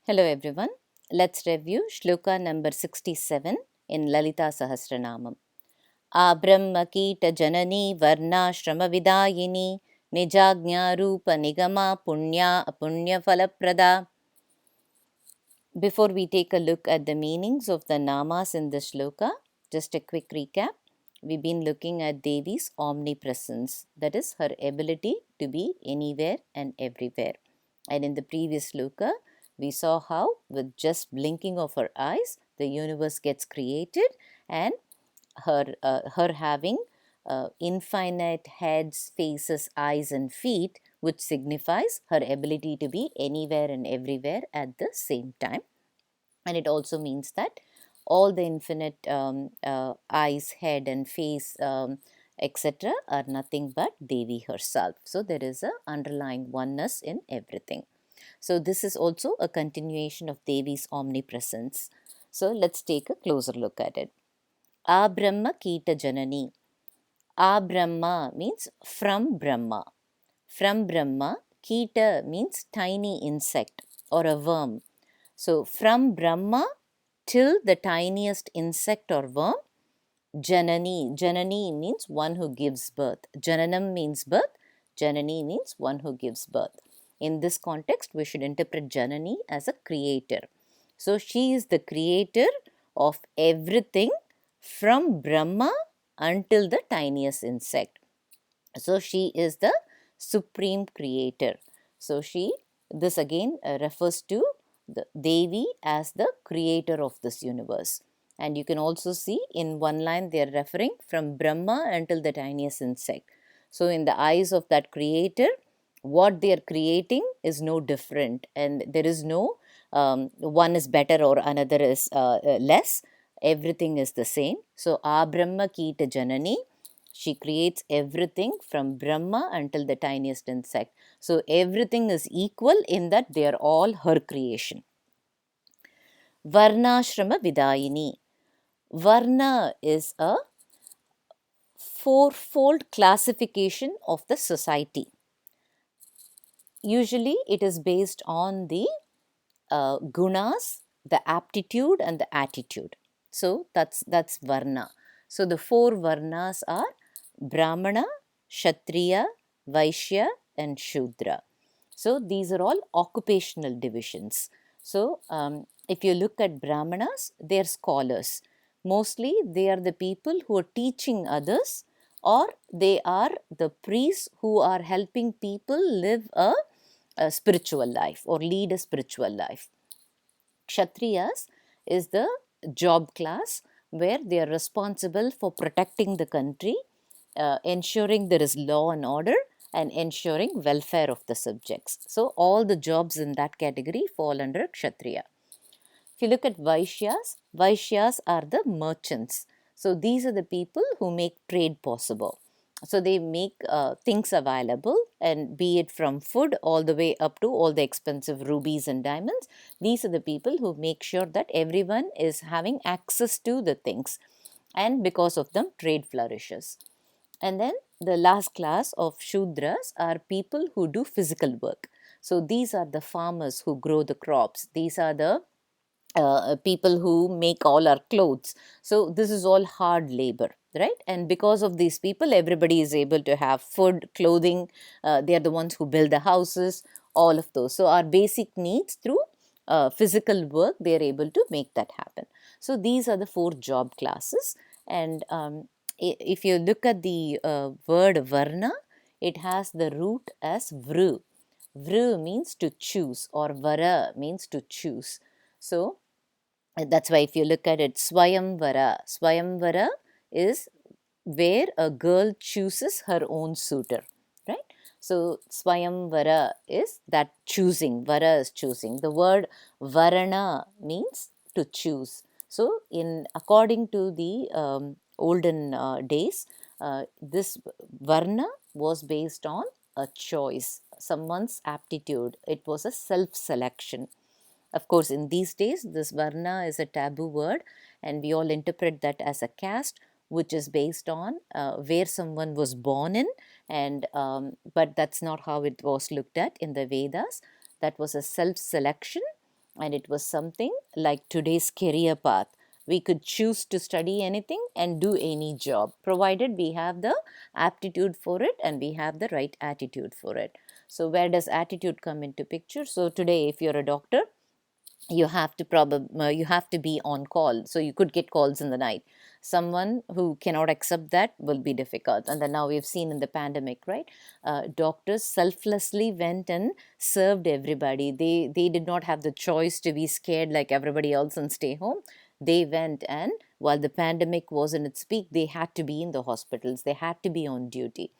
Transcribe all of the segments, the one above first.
Hello everyone. Let's review shloka number 67 in Lalita Sahasranamam. ābrahma kīṭajananī varṇāśrama vidhāyinī nijāGYā rūpanigamā puṇyāpuṇya phalapradā. Before we take a look at the meanings of the namas in this shloka, just a quick recap. We've been looking at Devi's omnipresence, that is her ability to be anywhere and everywhere. And in the previous shloka, we saw how with just blinking of her eyes, the universe gets created, and her having infinite heads, faces, eyes and feet, which signifies her ability to be anywhere and everywhere at the same time. And it also means that all the infinite eyes, head and face, etc. are nothing but Devi herself. So there is an underlying oneness in everything. So this is also a continuation of Devi's omnipresence. So let's take a closer look at it. ābrahma kīṭajananī. ābrahma means from Brahma. From Brahma, Kīṭa means tiny insect or a worm. So from Brahma till the tiniest insect or worm, Janani. Janani means one who gives birth. Jananam means birth. Janani means one who gives birth. In this context, we should interpret Janani as a creator. So she is the creator of everything from Brahma until the tiniest insect. So she is the supreme creator. So this again refers to the Devi as the creator of this universe. And you can also see in one line they are referring from Brahma until the tiniest insect. So in the eyes of that creator, what they are creating is no different, and there is no one is better or another is less. Everything is the same. So ābrahma kīṭajananī, she creates everything from Brahma until the tiniest insect. So everything is equal in that they are all her creation. varṇāśrama vidhāyinī. Varna is a fourfold classification of the society. Usually it is based on the gunas, the aptitude and the attitude. So that's varna. So the four varnas are Brahmana, Kshatriya, Vaishya and Shudra. So these are all occupational divisions. So if you look at Brahmanas, they are scholars. Mostly they are the people who are teaching others, or they are the priests who are helping people live a spiritual life or lead a spiritual life. Kshatriyas is the job class where they are responsible for protecting the country, ensuring there is law and order and ensuring welfare of the subjects. So all the jobs in that category fall under Kshatriya. If you look at Vaishyas, Vaishyas are the merchants. So these are the people who make trade possible. So they make things available, and be it from food all the way up to all the expensive rubies and diamonds. These are the people who make sure that everyone is having access to the things, and because of them trade flourishes. And then the last class of Shudras are people who do physical work. So these are the farmers who grow the crops. These are the people who make all our clothes. So this is all hard labor, right? And because of these people, everybody is able to have food, clothing. They are the ones who build the houses, all of those. So our basic needs through physical work, they are able to make that happen. So these are the four job classes. And if you look at the word varna, it has the root as vru. Vru means to choose, or vara means to choose. So that's why if you look at it, Swayamvara is where a girl chooses her own suitor, right? So Swayamvara is that choosing, Vara is choosing. The word Varana means to choose. So according to the olden days, this Varna was based on a choice, someone's aptitude. It was a self-selection. Of course, in these days, this Varna is a taboo word, and we all interpret that as a caste, which is based on where someone was born in, and but that's not how it was looked at in the Vedas. That was a self-selection, and it was something like today's career path. We could choose to study anything and do any job, provided we have the aptitude for it and we have the right attitude for it. So where does attitude come into picture? So today, if you're a doctor, you have to you have to be on call, so you could get calls in the night. Someone who cannot accept that will be difficult. And then now we've seen in the pandemic, right, doctors selflessly went and served everybody. They did not have the choice to be scared like everybody else and stay home. They went, and while the pandemic was in its peak, they had to be in the hospitals, they had to be on duty.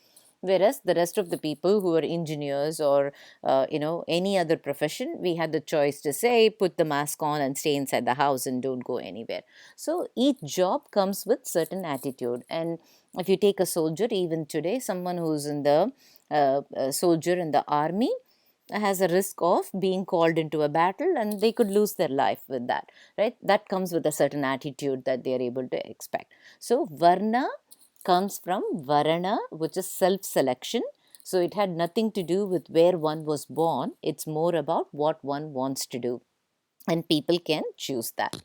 Whereas the rest of the people who are engineers or any other profession, we had the choice to say put the mask on and stay inside the house and don't go anywhere. So each job comes with certain attitude. And if you take a soldier, even today, someone who's in the soldier in the army has a risk of being called into a battle, and they could lose their life with that, right? That comes with a certain attitude that they are able to expect. So varna comes from varana, which is self-selection. So it had nothing to do with where one was born. It's more about what one wants to do, and people can choose that.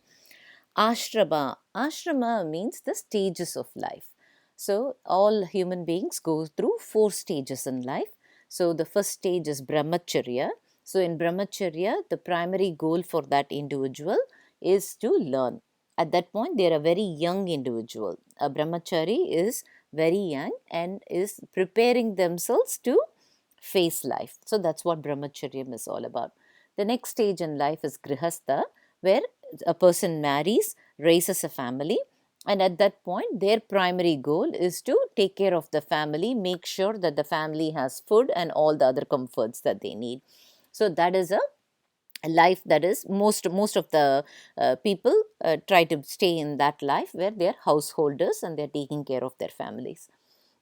Ashrama. Ashrama means the stages of life. So all human beings go through 4 stages in life. So the first stage is brahmacharya. So in brahmacharya, the primary goal for that individual is to learn. At that point, they are a very young individual. A brahmachari is very young and is preparing themselves to face life. So that's what brahmacharya is all about. The next stage in life is grihastha, where a person marries, raises a family, and at that point their primary goal is to take care of the family, make sure that the family has food and all the other comforts that they need. So that is a life that is most of the people try to stay in that life, where they are householders and they are taking care of their families.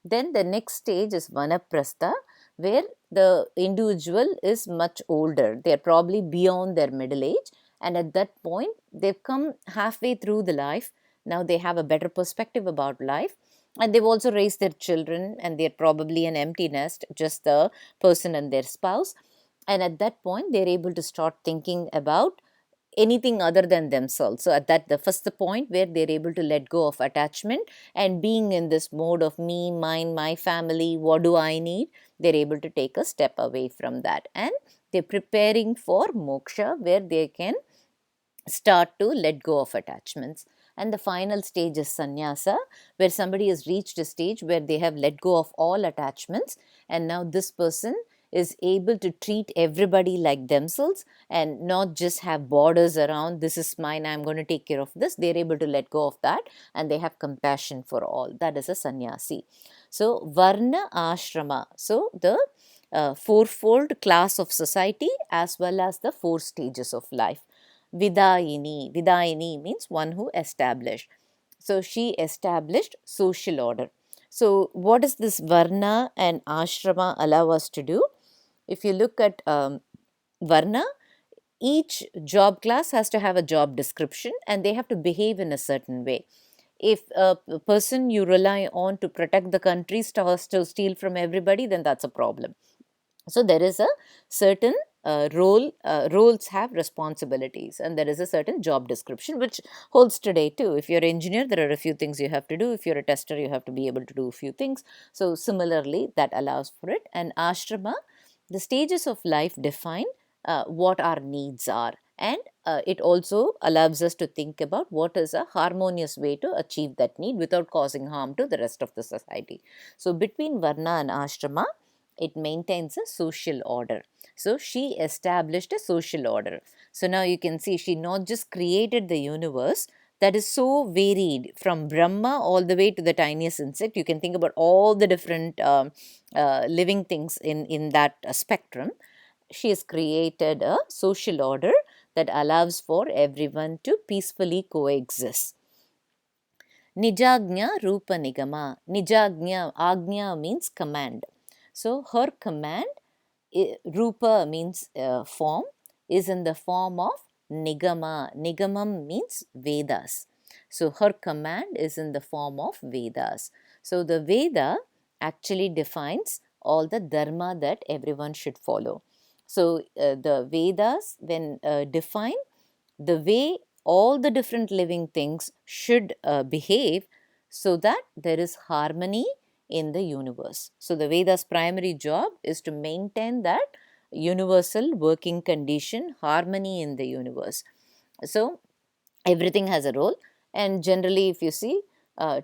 Then the next stage is vanaprastha, where the individual is much older. They are probably beyond their middle age, and at that point they've come halfway through the life. Now they have a better perspective about life, and they've also raised their children, and they're probably an empty nest, just the person and their spouse. And at that point they're able to start thinking about anything other than themselves. So at that, the first point where they're able to let go of attachment and being in this mode of me, mine, my family, what do I need, they're able to take a step away from that, and they're preparing for moksha, where they can start to let go of attachments. And the final stage is sannyasa, where somebody has reached a stage where they have let go of all attachments, and now this person is able to treat everybody like themselves and not just have borders around, this is mine, I'm going to take care of this. They're able to let go of that, and they have compassion for all. That is a sannyasi. So varna ashrama, so the fourfold class of society as well as the 4 stages of life. Vidhāyinī. Vidhāyinī means one who established. So she established social order. So what does this varna and ashrama allow us to do? If you look at varna, each job class has to have a job description, and they have to behave in a certain way. If a person you rely on to protect the country starts to steal from everybody, then that's a problem. So there is a certain roles have responsibilities, and there is a certain job description which holds today too. If you're an engineer, there are a few things you have to do. If you're a tester, you have to be able to do a few things. So similarly, that allows for it. And ashrama, the stages of life define what our needs are, and it also allows us to think about what is a harmonious way to achieve that need without causing harm to the rest of the society. So between varna and ashrama, it maintains a social order. So she established a social order. So now you can see she not just created the universe that is so varied, from Brahma all the way to the tiniest insect. You can think about all the different living things in that spectrum. She has created a social order that allows for everyone to peacefully coexist. nijāGYā rūpanigamā. nijāGYā, agnya means command. So her command, Rupa means form, is in the form of Nigama. Nigamam means Vedas. So her command is in the form of Vedas. So the Veda actually defines all the dharma that everyone should follow. So, the Vedas, when define the way all the different living things should behave so that there is harmony in the universe. So, the Veda's primary job is to maintain that universal working condition, harmony in the universe. So, everything has a role, and generally if you see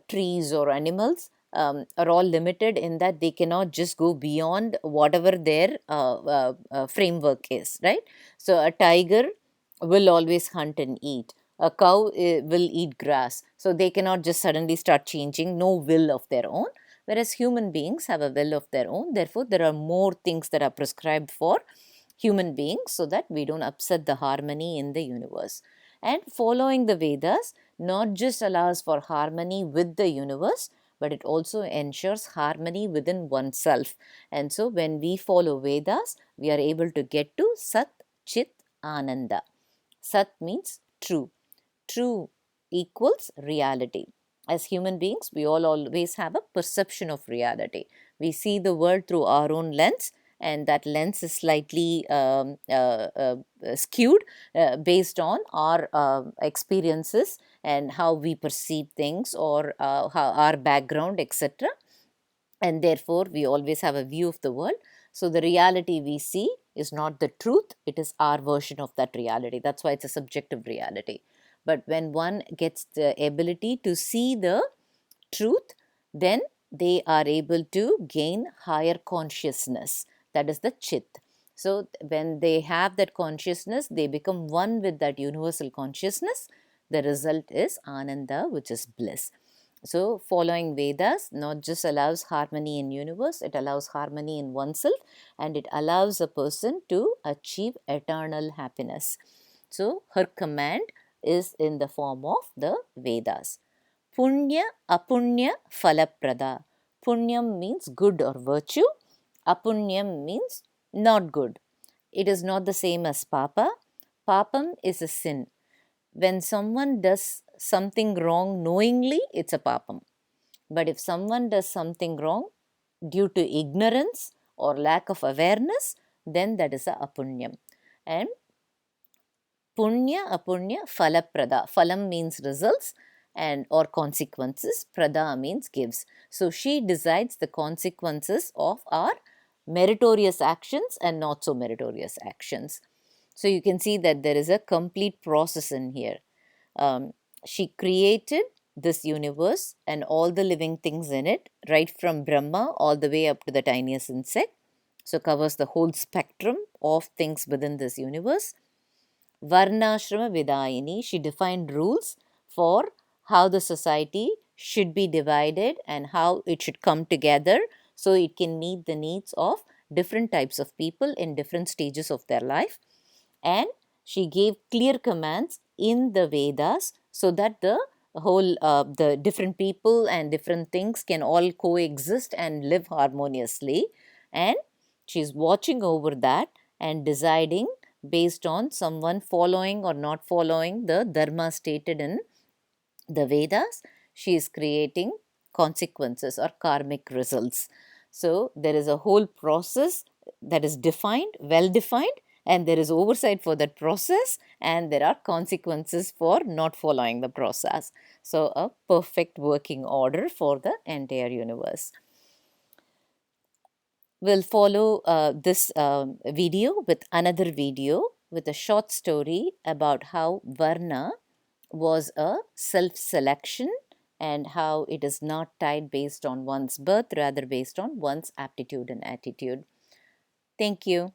trees or animals are all limited in that they cannot just go beyond whatever their framework is, right? So, a tiger will always hunt and eat. A cow will eat grass. So, they cannot just suddenly start changing, no will of their own. Whereas human beings have a will of their own. Therefore, there are more things that are prescribed for human beings so that we don't upset the harmony in the universe. And following the Vedas not just allows for harmony with the universe, but it also ensures harmony within oneself. And so, when we follow Vedas, we are able to get to Sat, Chit, Ananda. Sat means true. True equals reality. As human beings, we all always have a perception of reality. We see the world through our own lens, and that lens is slightly skewed based on our experiences and how we perceive things, or how our background, etc. And therefore, we always have a view of the world. So, the reality we see is not the truth, it is our version of that reality. That's why it's a subjective reality. But when one gets the ability to see the truth, then they are able to gain higher consciousness. That is the Chit. So, when they have that consciousness, they become one with that universal consciousness. The result is Ananda, which is bliss. So, following Vedas not just allows harmony in universe, it allows harmony in oneself, and it allows a person to achieve eternal happiness. So, her command is in the form of the Vedas. Puṇyāpuṇya phalapradā. Punyam means good or virtue. Apunyam means not good. It is not the same as papa. Papam is a sin. When someone does something wrong knowingly, it's a papam. But if someone does something wrong due to ignorance or lack of awareness, then that is a apunyam. And puṇyāpuṇya phalapradā. Phalam means results and or consequences. Prada means gives. So, she decides the consequences of our meritorious actions and not so meritorious actions. So, you can see that there is a complete process in here. She created this universe and all the living things in it, right from Brahma all the way up to the tiniest insect. So, covers the whole spectrum of things within this universe. varṇāśrama vidhāyinī, she defined rules for how the society should be divided and how it should come together so it can meet the needs of different types of people in different stages of their life. And she gave clear commands in the Vedas so that the whole the different people and different things can all coexist and live harmoniously. And she is watching over that and deciding based on someone following or not following the dharma stated in the Vedas. She is creating consequences or karmic results. So, there is a whole process that is defined, well defined, and there is oversight for that process, and there are consequences for not following the process. So, a perfect working order for the entire universe. We'll follow this video with another video with a short story about how Varna was a self-selection and how it is not tied based on one's birth, rather based on one's aptitude and attitude. Thank you.